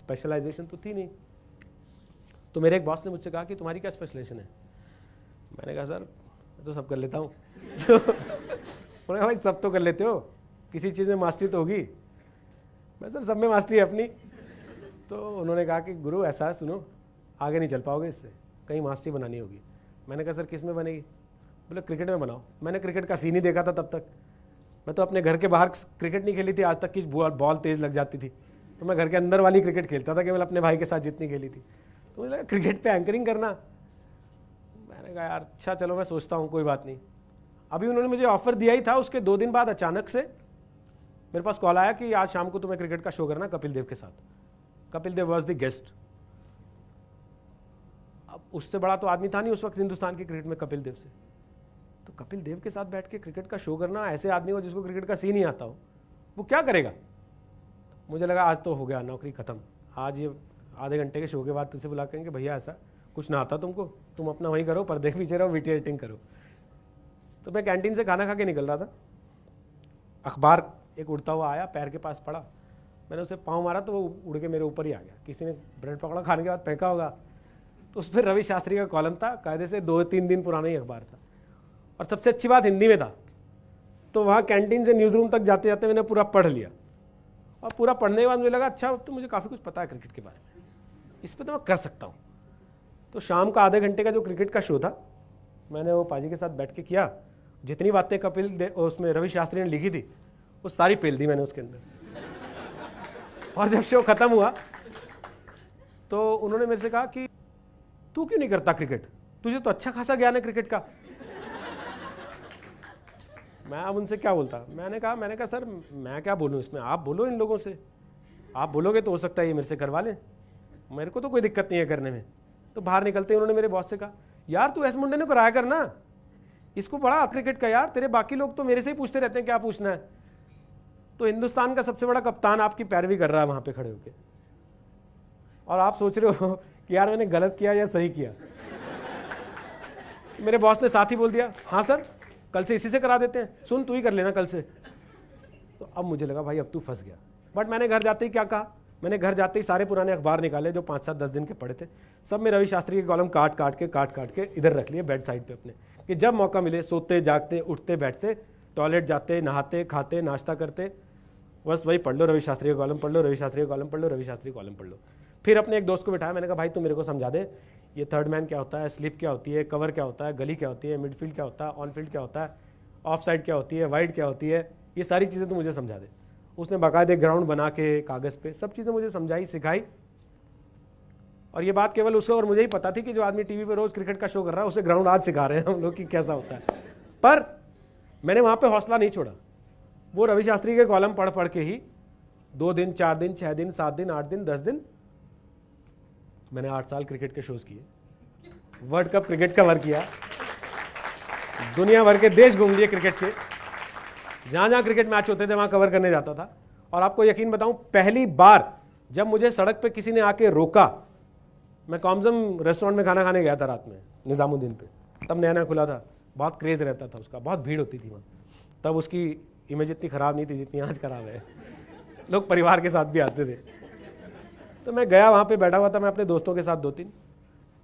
Specialisation तो थी नहीं। तो मेरे एक बॉस ने मुझसे कहा कि तुम्हारी क्या स्पेशलाइजेशन है? मैंने कहा सर मैं तो सब कर लेता हूँ। तो उन्होंने कहा भाई सब तो कर लेते हो, किसी चीज़ में मास्टरी तो होगी। मैं सर सब में मास्टरी है अपनी। तो उन्होंने कहा कि गुरु ऐसा है, सुनो आगे नहीं चल पाओगे इससे, कहीं मास्टरी बनानी होगी। मैंने कहा सर किस में बनेगी? बोले क्रिकेट में बनाओ। मैंने क्रिकेट का सीन ही देखा था तब तक। मैं तो अपने घर के बाहर क्रिकेट नहीं खेली थी आज तक कि बॉल तेज़ लग जाती थी। तो मैं घर के अंदर वाली क्रिकेट खेलता था केवल अपने भाई के साथ जितनी खेली थी। तो मुझे लगा क्रिकेट पे एंकरिंग करना। मैंने कहा यार अच्छा चलो मैं सोचता हूँ, कोई बात नहीं। अभी उन्होंने मुझे ऑफर दिया ही था, उसके 2 दिन बाद अचानक से मेरे पास कॉल आया कि आज शाम को तुम्हें क्रिकेट का शो करना कपिल देव के साथ। Kapil Dev was the guest. अब उससे बड़ा तो आदमी था नहीं उस वक्त हिंदुस्तान की क्रिकेट में कपिल देव से। तो कपिल देव के साथ बैठ के क्रिकेट का शो करना, ऐसे आदमी को जिसको क्रिकेट का सीन ही आता हो, वो क्या करेगा? मुझे लगा आज तो हो गया, नौकरी खत्म। आज ये आधे घंटे के शो के बाद तुझसे बुला करेंगे भैया ऐसा कुछ ना आता तुमको, तुम अपना वहीं करो, पर्दे के पीछे रहो, वीडियो एडिटिंग करो। तो मैं कैंटीन से खाना खा के निकल रहा था, अखबार एक उड़ता हुआ आया, पैर के पास पड़ा, मैंने उसे पाँव मारा तो वो उड़ के मेरे ऊपर ही आ गया। किसी ने ब्रेड पकौड़ा खाने के बाद फेंका होगा। तो उस पर रवि शास्त्री का कॉलम था, कायदे से 2-3 दिन पुराना ही अखबार था, और सबसे अच्छी बात हिंदी में था। तो वहाँ कैंटीन से न्यूज़ रूम तक जाते जाते मैंने पूरा पढ़ लिया, और पूरा पढ़ने के बाद मुझे लगा अच्छा तो मुझे काफ़ी कुछ पता है क्रिकेट के बारे में, इस पर तो मैं कर सकता हूँ। तो शाम का आधे घंटे का जो क्रिकेट का शो था, मैंने वो पाजी के साथ बैठ के किया। जितनी बातें कपिल उसमें रवि शास्त्री ने लिखी थी वो सारी पेल दी मैंने उसके अंदर। और जब शो खत्म हुआ तो उन्होंने मेरे से कहा कि तू क्यों नहीं करता क्रिकेट, तुझे तो अच्छा खासा ज्ञान है क्रिकेट का। मैं अब उनसे क्या बोलता? मैंने कहा सर मैं क्या बोलूँ इसमें, आप बोलो इन लोगों से, आप बोलोगे तो हो सकता है ये मेरे से करवा लें, मेरे को तो कोई दिक्कत नहीं है करने में। तो बाहर निकलते उन्होंने मेरे बॉस से कहा यार तू ऐसे मुंडे ने कराया करना, इसको बड़ा क्रिकेट का यार, तेरे बाकी लोग तो मेरे से ही पूछते रहते हैं क्या पूछना है। तो हिंदुस्तान का सबसे बड़ा कप्तान आपकी पैरवी कर रहा है वहां पे खड़े होके, और आप सोच रहे हो कि यार मैंने गलत किया या सही किया। मेरे बॉस ने साथ ही बोल दिया हाँ सर कल से इसी से करा देते हैं, सुन तू ही कर लेना कल से। तो अब मुझे लगा भाई अब तू फंस गया। बट मैंने घर जाते ही क्या कहा, मैंने घर जाते ही सारे पुराने अखबार निकाले जो 5-7-10 दिन के पढ़े थे, सब में रवि शास्त्री के कॉलम काट काट के इधर रख लिए बेड साइड पे अपने, कि जब मौका मिले सोते जागते उठते बैठते, टॉयलेट जाते, नहाते खाते नाश्ता करते, बस वही पढ़ लो रवि शास्त्री का कॉलम पढ़ लो, रवि शास्त्री का कॉलम पढ़ लो, रवि शास्त्री का कॉलम पढ़ लो। फिर अपने एक दोस्त को बिठाया, मैंने कहा भाई तू मेरे को समझा दे ये थर्ड मैन क्या होता है, स्लिप क्या होती है, कवर क्या होता है, गली क्या होती है, मिडफील्ड क्या होता है, ऑन फील्ड क्या होता है, ऑफ साइड क्या होती है, वाइड क्या होती है, ये सारी चीज़ें तो मुझे समझा दे। उसने बाकायदे ग्राउंड बना के कागज़ पे सब चीज़ें मुझे समझाई सिखाई। और ये बात केवल उसको और मुझे ही पता थी कि जो आदमी टीवी पे रोज़ क्रिकेट का शो कर रहा है उसे ग्राउंड आज सिखा रहे हैं हम लोग कि कैसा होता है। पर मैंने वहाँ पे हौसला नहीं छोड़ा, वो रवि शास्त्री के कॉलम पढ़ पढ़ के ही 2 दिन 4 दिन 6 दिन 7 दिन 8 दिन 10 दिन मैंने 8 साल क्रिकेट के शोज़ किए, वर्ल्ड कप क्रिकेट कवर किया, दुनिया भर के देश घूम लिए क्रिकेट के, जहाँ जहाँ क्रिकेट मैच होते थे वहाँ कवर करने जाता था। और आपको यकीन बताऊँ पहली बार जब मुझे सड़क पे किसी ने आके रोका, मैं कॉम्जम रेस्टोरेंट में खाना खाने गया था रात में निज़ामुद्दीन पे, तब नया नया खुला था, बहुत क्रेज़ रहता था उसका, बहुत भीड़ होती थी वहाँ, तब उसकी इमेज इतनी ख़राब नहीं थी जितनी आज ख़राब है, लोग परिवार के साथ भी आते थे। तो मैं गया वहाँ पे बैठा हुआ था मैं अपने दोस्तों के साथ 2-3,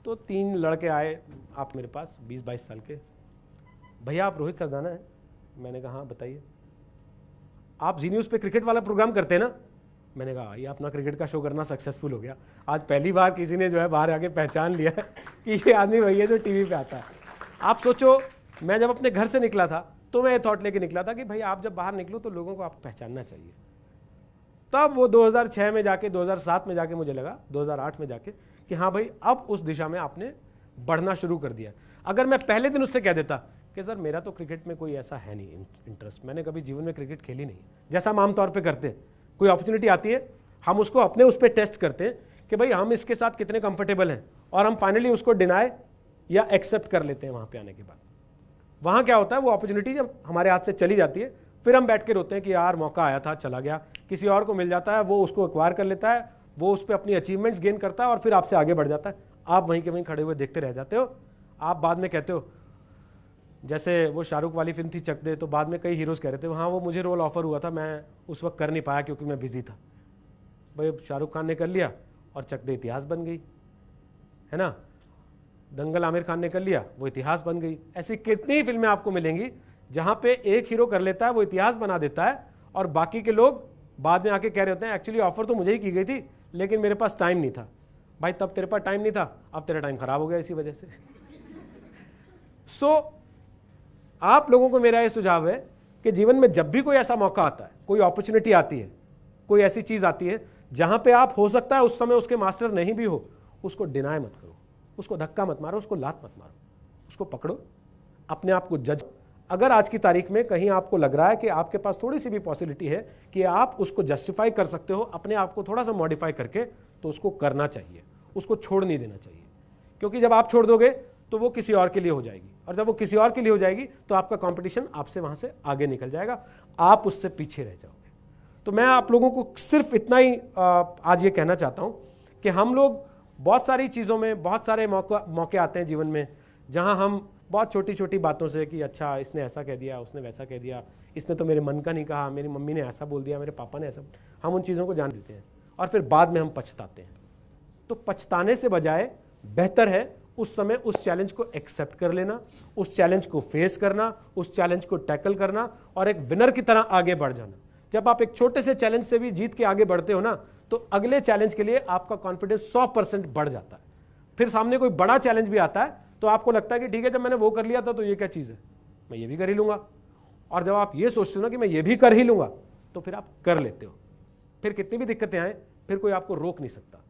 तो 3 लड़के आए आप मेरे पास 20-22 साल के, भैया आप रोहित सरदाना है? मैंने कहा हाँ बताइए। आप जी न्यूज़ पे क्रिकेट वाला प्रोग्राम करते हैं ना? मैंने कहा ये अपना क्रिकेट का शो करना सक्सेसफुल हो गया, आज पहली बार किसी ने जो है बाहर आके पहचान लिया कि ये आदमी वही है जो टीवी पे आता है। आप सोचो मैं जब अपने घर से निकला था तो मैं ये थॉट लेके निकला था कि भाई आप जब बाहर निकलो तो लोगों को आपको पहचानना चाहिए। तब वो 2006 में जाके 2007 में जाके मुझे लगा 2008 में जाके कि हाँ भाई अब उस दिशा में आपने बढ़ना शुरू कर दिया। अगर मैं पहले दिन उससे कह देता कि सर मेरा तो क्रिकेट में कोई ऐसा है नहीं इंटरेस्ट, मैंने कभी जीवन में क्रिकेट खेली नहीं, जैसा हम आमतौर पे करते हैं, कोई अपॉर्चुनिटी आती है हम उसको अपने उस पर टेस्ट करते हैं कि भाई हम इसके साथ कितने कंफर्टेबल हैं, और हम फाइनली उसको डिनाई या एक्सेप्ट कर लेते हैं। वहाँ पे आने के बाद वहाँ क्या होता है, वो अपॉर्चुनिटी जब हमारे हाथ से चली जाती है फिर हम बैठ के रोते हैं कि यार मौका आया था चला गया। किसी और को मिल जाता है, वो उसको एक्वायर कर लेता है, वो उस पर अपनी अचीवमेंट्स गेन करता है और फिर आपसे आगे बढ़ जाता है। आप वहीं के वहीं खड़े हुए देखते रह जाते हो। आप बाद में कहते हो, जैसे वो शाहरुख वाली फिल्म थी चक दे, तो बाद में कई हीरोज़ कह रहे थे हाँ वो मुझे रोल ऑफर हुआ था, मैं उस वक्त कर नहीं पाया क्योंकि मैं बिजी था। भाई शाहरुख खान ने कर लिया और चक दे इतिहास बन गई, है ना। दंगल आमिर खान ने कर लिया, वो इतिहास बन गई। ऐसी कितनी फिल्में आपको मिलेंगी जहां पे एक हीरो कर लेता है, वो इतिहास बना देता है, और बाकी के लोग बाद में आके कह रहे होते हैं एक्चुअली ऑफर तो मुझे ही की गई थी लेकिन मेरे पास टाइम नहीं था। भाई तब तेरे पास टाइम नहीं था, अब तेरा टाइम खराब हो गया इसी वजह से। आप लोगों को मेरा यह सुझाव है कि जीवन में जब भी कोई ऐसा मौका आता है, कोई अपॉर्चुनिटी आती है, कोई ऐसी चीज आती है जहां पे आप हो सकता है उस समय उसके मास्टर नहीं भी हो, उसको डिनाय मत करो, उसको धक्का मत मारो, उसको लात मत मारो, उसको पकड़ो, अपने आप को जज। अगर आज की तारीख में कहीं आपको लग रहा है कि आपके पास थोड़ी सी भी पॉसिबिलिटी है कि आप उसको जस्टिफाई कर सकते हो अपने आप को थोड़ा सा मॉडिफाई करके, तो उसको करना चाहिए, उसको छोड़ नहीं देना चाहिए। क्योंकि जब आप छोड़ दोगे तो वो किसी और के लिए हो जाएगी, और जब वो किसी और के लिए हो जाएगी तो आपका कंपटीशन आपसे वहां से आगे निकल जाएगा, आप उससे पीछे रह जाओगे। तो मैं आप लोगों को सिर्फ इतना ही आज ये कहना चाहता हूं कि हम लोग बहुत सारी चीज़ों में, बहुत सारे मौके आते हैं जीवन में जहां हम बहुत छोटी छोटी बातों से कि अच्छा इसने ऐसा कह दिया, उसने वैसा कह दिया, इसने तो मेरे मन का नहीं कहा, मेरी मम्मी ने ऐसा बोल दिया, मेरे पापा ने ऐसा, हम उन चीज़ों को जान देते हैं और फिर बाद में हम पछताते हैं। तो पछताने से बजाय बेहतर है उस समय उस चैलेंज को एक्सेप्ट कर लेना, उस चैलेंज को फेस करना, उस चैलेंज को टैकल करना और एक विनर की तरह आगे बढ़ जाना। जब आप एक छोटे से चैलेंज से भी जीत के आगे बढ़ते हो ना, तो अगले चैलेंज के लिए आपका कॉन्फिडेंस 100% बढ़ जाता है। फिर सामने कोई बड़ा चैलेंज भी आता है तो आपको लगता है कि ठीक है, जब मैंने वो कर लिया था तो ये क्या चीज़ है, मैं ये भी कर ही लूंगा। और जब आप ये सोचते हो ना कि मैं ये भी कर ही लूंगा, तो फिर आप कर लेते हो। फिर कितनी भी दिक्कतें आए, फिर कोई आपको रोक नहीं सकता।